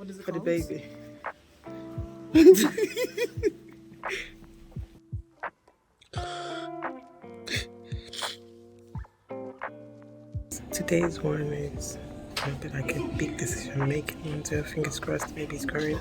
What is it for called? the baby. Today's one is not that I can big decision making until fingers crossed the baby's growing.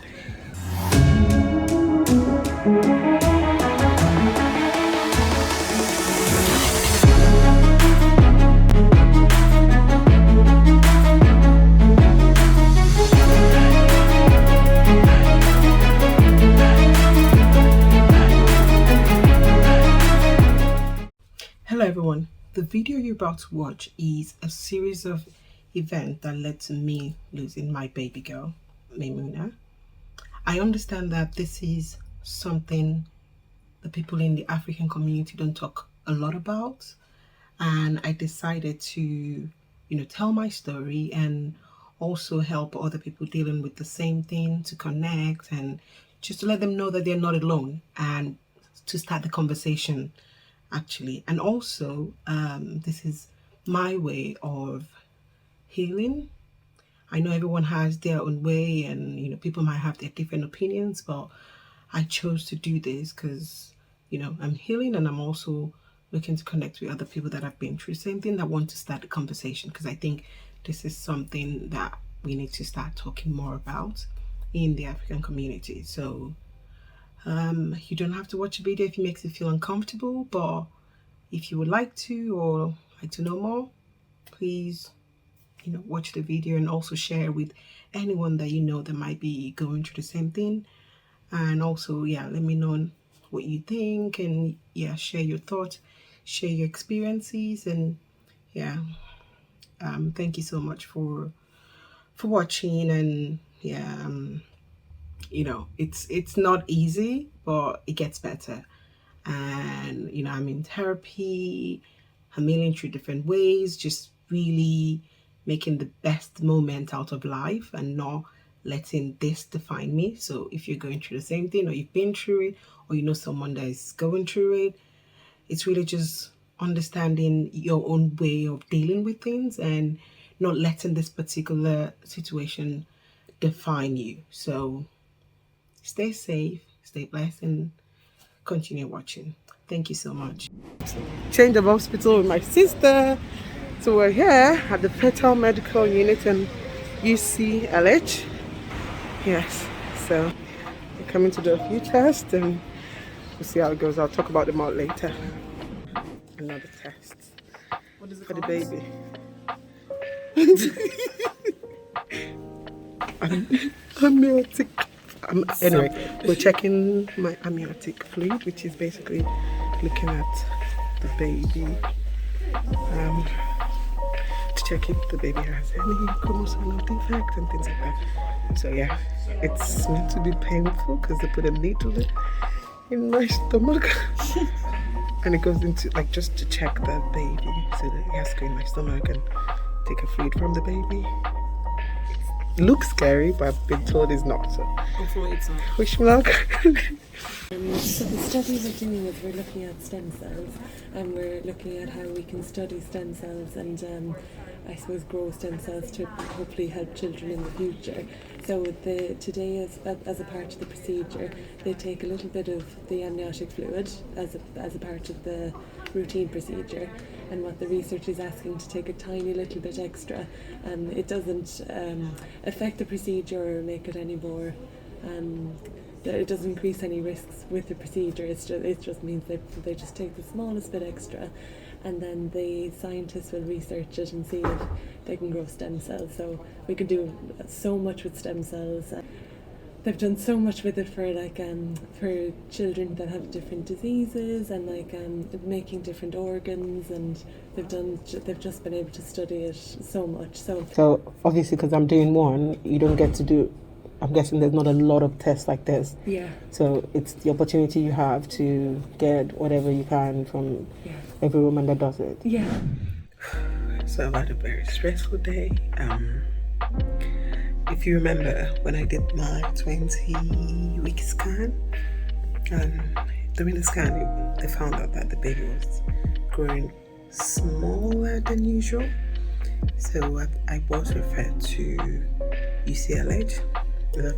Hello everyone, the video you're about to watch is a series of events that led to me losing my baby girl, Maimuna. I understand that this is something the people in the African community don't talk a lot about, and I decided to, tell my story and also help other people dealing with the same thing to connect and just to let them know that they're not alone and to start the conversation actually. And also this is my way of healing. I know everyone has their own way and people might have their different opinions, but I chose to do this because I'm healing and I'm also looking to connect with other people that have been through the same thing that want to start a conversation, because I think this is something that we need to start talking more about in the African community. So you don't have to watch a video if it makes you feel uncomfortable, but if you would like to or like to know more, please watch the video and also share with anyone that that might be going through the same thing. And also let me know what you think, and share your thoughts, share your experiences, and thank you so much for watching. And it's not easy, but it gets better. And I'm in therapy, I'm healing through different ways, just really making the best moment out of life and not letting this define me. So if you're going through the same thing, or you've been through it, or someone that is going through it, it's really just understanding your own way of dealing with things and not letting this particular situation define you. So stay safe, stay blessed, and continue watching. Thank you so much. Change of hospital with my sister. So we're here at the fetal medical unit in UCLH. Yes, so we're coming to do a few tests and we'll see how it goes. I'll talk about them out later. Another test. What is it for the called? baby. Amniotic. Anyway, we're checking my amniotic fluid, which is basically looking at the baby to check if the baby has any chromosomal defect and things like that. So it's meant to be painful because they put a needle in my stomach and it goes into just to check the baby, so that it has to go in my stomach and take a fluid from the baby. It looks scary, but I've been told it's not, so Hopefully it's not. wish me luck. So the study we're doing is we're looking at stem cells, and we're looking at how we can study stem cells and I suppose grow stem cells to hopefully help children in the future. So today as a part of the procedure, they take a little bit of the amniotic fluid as a part of the routine procedure, and what the research is asking to take a tiny little bit extra. It doesn't affect the procedure or make it any more it doesn't increase any risks with the procedure. It just means they just take the smallest bit extra, and then the scientists will research it and see if they can grow stem cells. So we can do so much with stem cells. They've done so much with it for children that have different diseases and making different organs, and they've just been able to study it so much. So obviously, because I'm doing one, you don't get to do. I'm guessing there's not a lot of tests like this. Yeah. So it's the opportunity you have to get whatever you can from every woman that does it. Yeah. So I've had a very stressful day. If you remember when I did my 20-week scan, during the scan they found out that the baby was growing smaller than usual. So I was referred to UCLH the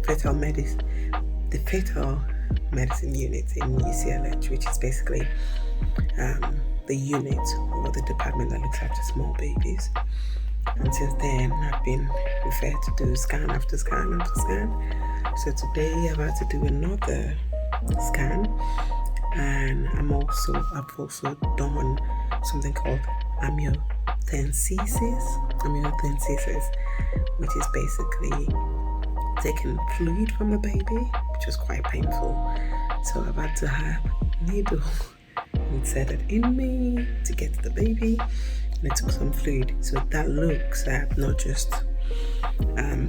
fetal medicine unit in UCLH, which is basically the unit or the department that looks after small babies. And since then, I've been referred to do scan after scan after scan. So today I've had to do another scan, and I've also done something called amniocentesis, which is basically taking fluid from the baby, which was quite painful. So I've had to have needle inserted in me to get to the baby, and it took some fluid. So that looks at not just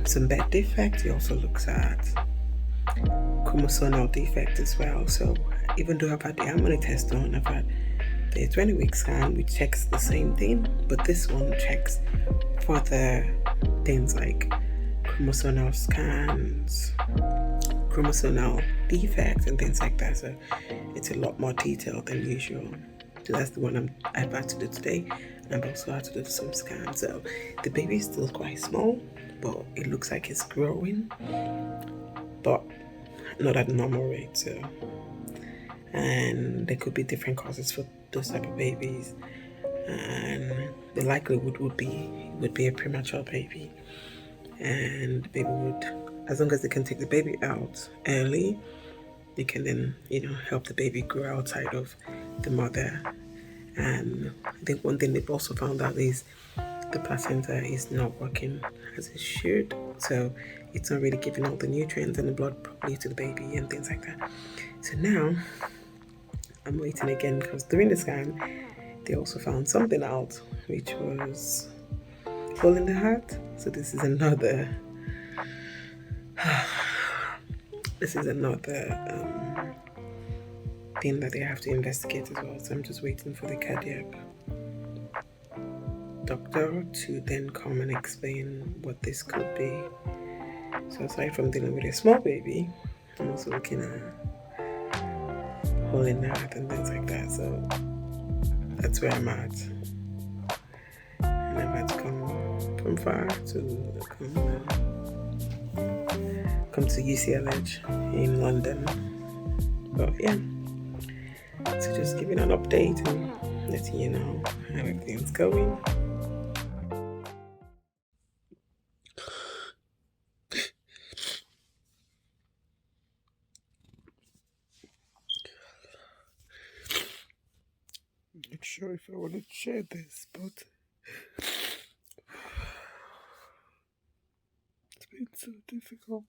some bed defect, it also looks at chromosomal defect as well. So even though I've had the harmony test done, I've had the 20-week scan, which checks the same thing, but this one checks for the things like chromosomal scans, chromosomal defects, and things like that. So it's a lot more detailed than usual. So that's the one I've had to do today, and I've also had to do some scans. So the baby is still quite small, but it looks like it's growing, but not at normal rate. So, and there could be different causes for those type of babies, and the likelihood would be a premature baby, and the baby would, as long as they can take the baby out early, they can then help the baby grow outside of the mother. And I think one thing they've also found out is the placenta is not working as it should, so it's not really giving all the nutrients and the blood properly to the baby and things like that. So now I'm waiting again, because during the scan they also found something out, which was hole in the heart. So this is another thing that they have to investigate as well. So I'm just waiting for the cardiac doctor to then come and explain what this could be. So aside from dealing with a small baby, I'm also looking at hole in the heart and things like that. So that's where I'm at. And I've had to come from far to come to UCLH in London. But yeah, so just giving an update and letting you know how everything's going. I'm not sure if I want to share this, but it's been so difficult.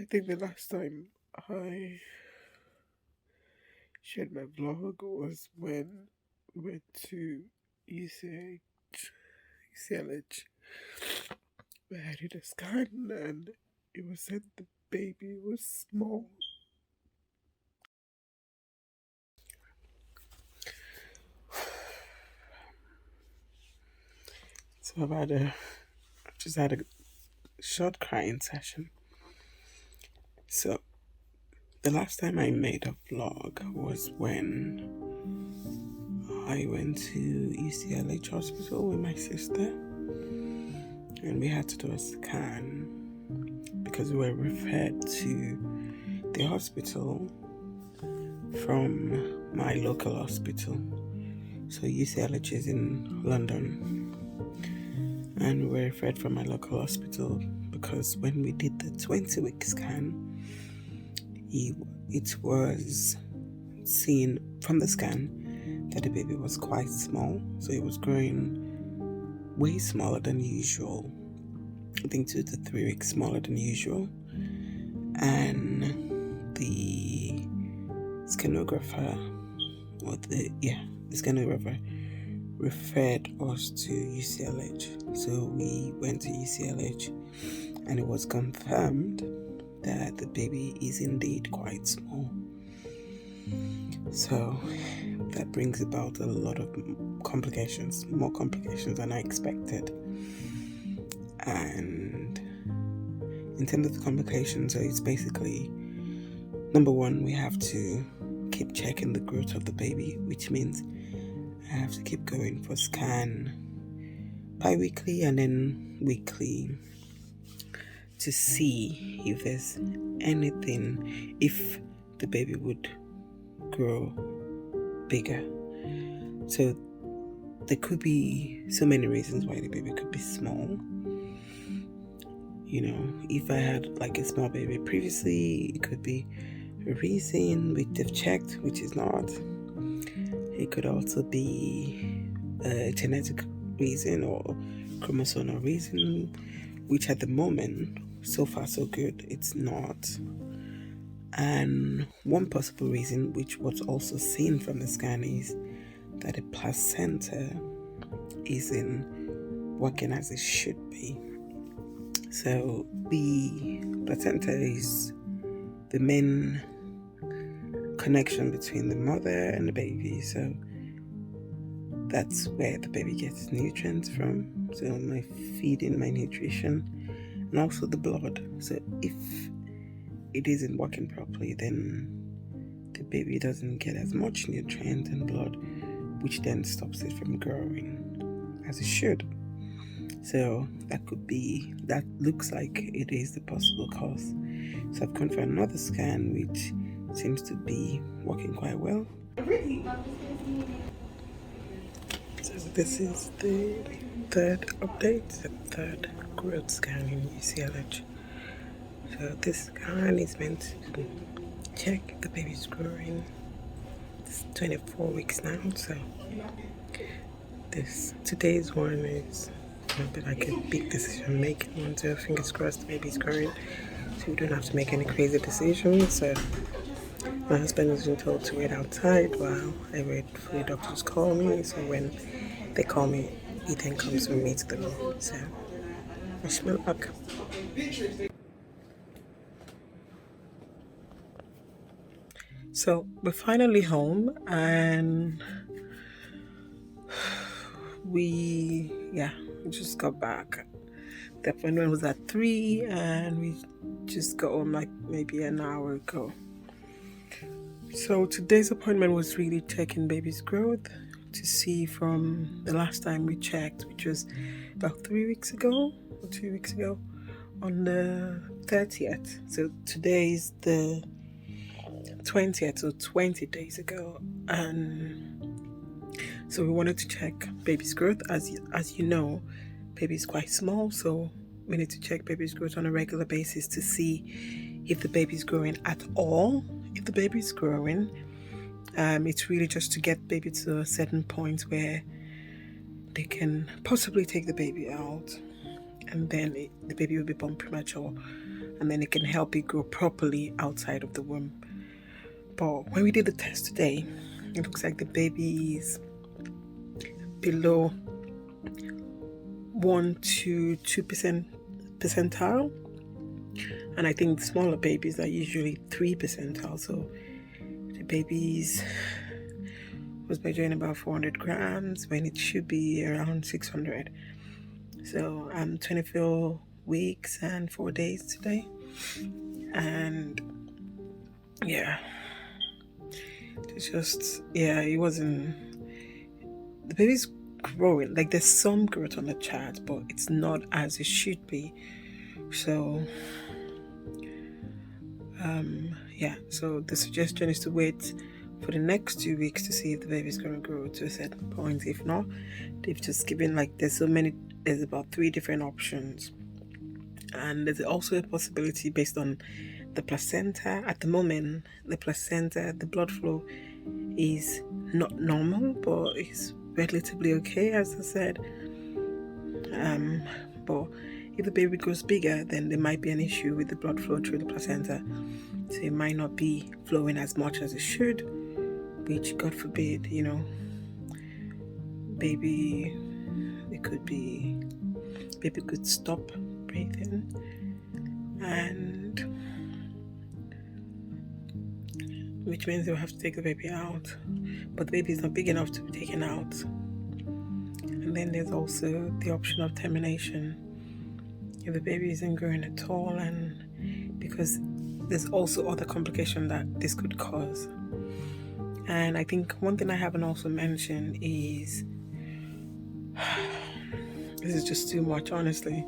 I think the last time I shared my vlog was when we went to UCLH, where I did a scan, and it was said the baby was small. So I've just had a short crying session. So the last time I made a vlog was when I went to UCLH hospital with my sister, and we had to do a scan because we were referred to the hospital from my local hospital. So UCLH is in London, and we were referred from my local hospital because when we did the 20-week scan, it was seen from the scan that the baby was quite small. So it was growing way smaller than usual. I think 2 to 3 weeks smaller than usual. And the scanographer referred us to UCLH. So we went to UCLH, and it was confirmed that the baby is indeed quite small. So that brings about a lot of complications, more complications than I expected. And in terms of the complications, so it's basically, number one, we have to keep checking the growth of the baby, which means I have to keep going for scan bi-weekly and then weekly to see if there's anything, if the baby would grow bigger. So there could be so many reasons why the baby could be small. If I had like a small baby previously, it could be a reason which they've checked, which is not. It could also be a genetic reason or chromosomal reason, which at the moment, so far so good, it's not. And one possible reason, which was also seen from the scan, is that the placenta isn't working as it should be. So the placenta is the main connection between the mother and the baby. So that's where the baby gets nutrients from. So my feeding, my nutrition, and also the blood. So if it isn't working properly, then the baby doesn't get as much nutrient and blood, which then stops it from growing as it should. So that looks like it is the possible cause. So I've gone for another scan, which seems to be working quite well. So this is the third update, the third growth scan in UCLH. So this scan is meant to check if the baby's growing. It's 24 weeks now, so today's one is a bit like a big decision making one. So fingers crossed the baby's growing, so we don't have to make any crazy decisions. So my husband has been told to wait outside while I wait for the doctors to call me. So when they call me, he then comes with me to the room. So wish me luck. So we're finally home, and we just got back. The appointment was at 3 and we just got home like maybe an hour ago. So today's appointment was really checking baby's growth to see from the last time we checked, which was about 3 weeks ago or 2 weeks ago, on the 30th. So today is the 20th, so 20 days ago. And so we wanted to check baby's growth. As you know, baby's quite small, so we need to check baby's growth on a regular basis to see if the baby's growing at all. If the baby's growing, it's really just to get baby to a certain point where they can possibly take the baby out, and then the baby will be born premature, and then it can help it grow properly outside of the womb. But when we did the test today, it looks like the baby is below 1 to 2% percentile, and I think smaller babies are usually 3 percentile. So the baby's was measuring about 400 grams when it should be around 600. So I'm 24 weeks and 4 days today, and it's just it wasn't. The baby's growing, like there's some growth on the chart, but it's not as it should be. So so the suggestion is to wait for the next 2 weeks to see if the baby's going to grow to a certain point. If not, they've just given there's about 3 different options, and there's also a possibility based on the placenta. At the moment, the placenta, the blood flow is not normal, but it's relatively okay, as I said. But if the baby grows bigger, then there might be an issue with the blood flow through the placenta. So it might not be flowing as much as it should, which, God forbid, baby could stop breathing, and which means they'll have to take the baby out. But the baby is not big enough to be taken out. And then there's also the option of termination if the baby isn't growing at all, and because there's also other complication that this could cause. And I think one thing I haven't also mentioned is This is just too much, honestly.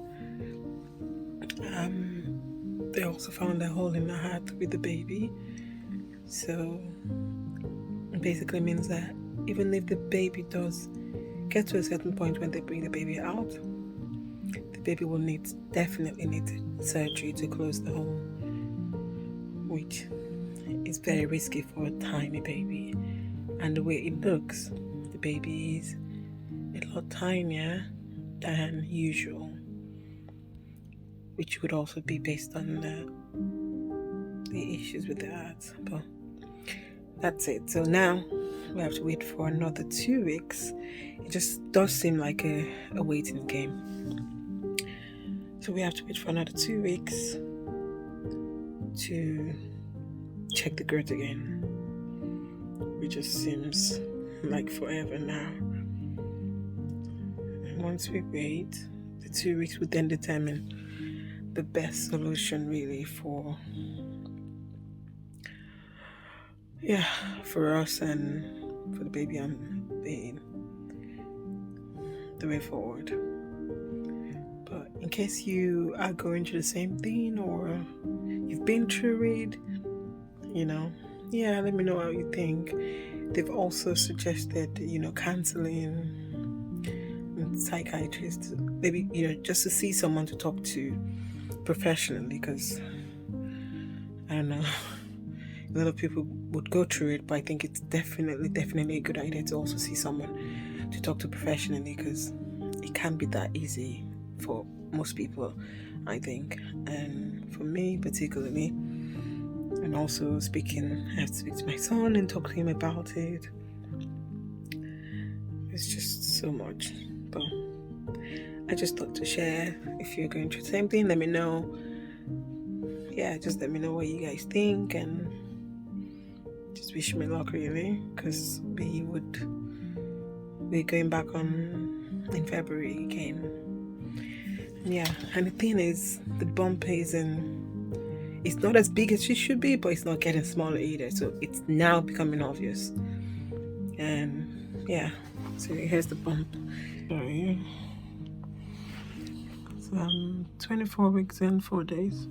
They also found a hole in the heart with the baby, so it basically means that even if the baby does get to a certain point when they bring the baby out, the baby will definitely need surgery to close the hole, which is very risky for a tiny baby. And the way it looks, the baby is a lot tinier than usual, which would also be based on the issues with the heart. But that's it. So now we have to wait for another 2 weeks. It just does seem like a waiting game. So we have to wait for another 2 weeks to check the girth again, which just seems like forever now. And once we wait, the 2 weeks would then determine the best solution really for us and for the baby and the way forward. But in case you are going through the same thing or you've been through it, let me know how you think. They've also suggested, counseling and psychiatrists, maybe, just to see someone to talk to professionally, because I don't know, a lot of people would go through it, but I think it's definitely a good idea to also see someone to talk to professionally, because it can't be that easy for most people, I think, and for me particularly. And also I have to speak to my son and talk to him about it. It's just so much. But I just thought to share. If you're going through the same thing, let me know. Yeah, just let me know what you guys think, and just wish me luck, really, because we're going back in February again. Yeah, and the thing is, the bump it's not as big as it should be, but it's not getting smaller either, so it's now becoming obvious. And yeah, so here's the bump. Sorry. So I'm 24 weeks and 4 days,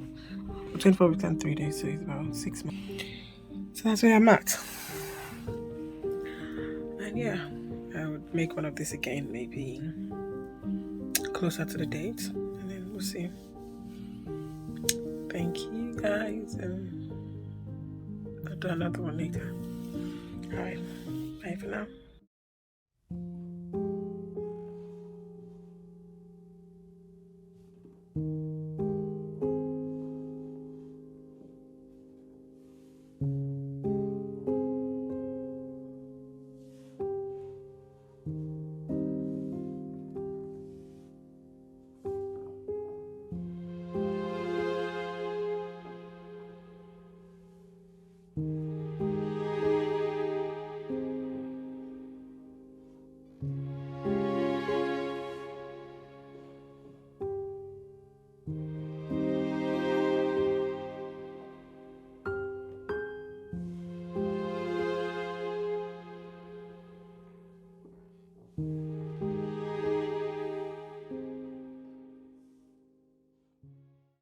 24 weeks and 3 days, so it's about 6 months. So that's where I'm at. And yeah, I would make one of this again, maybe closer to the date, and then we'll see. Thank you guys, and I'll do another one later. Alright, bye for now.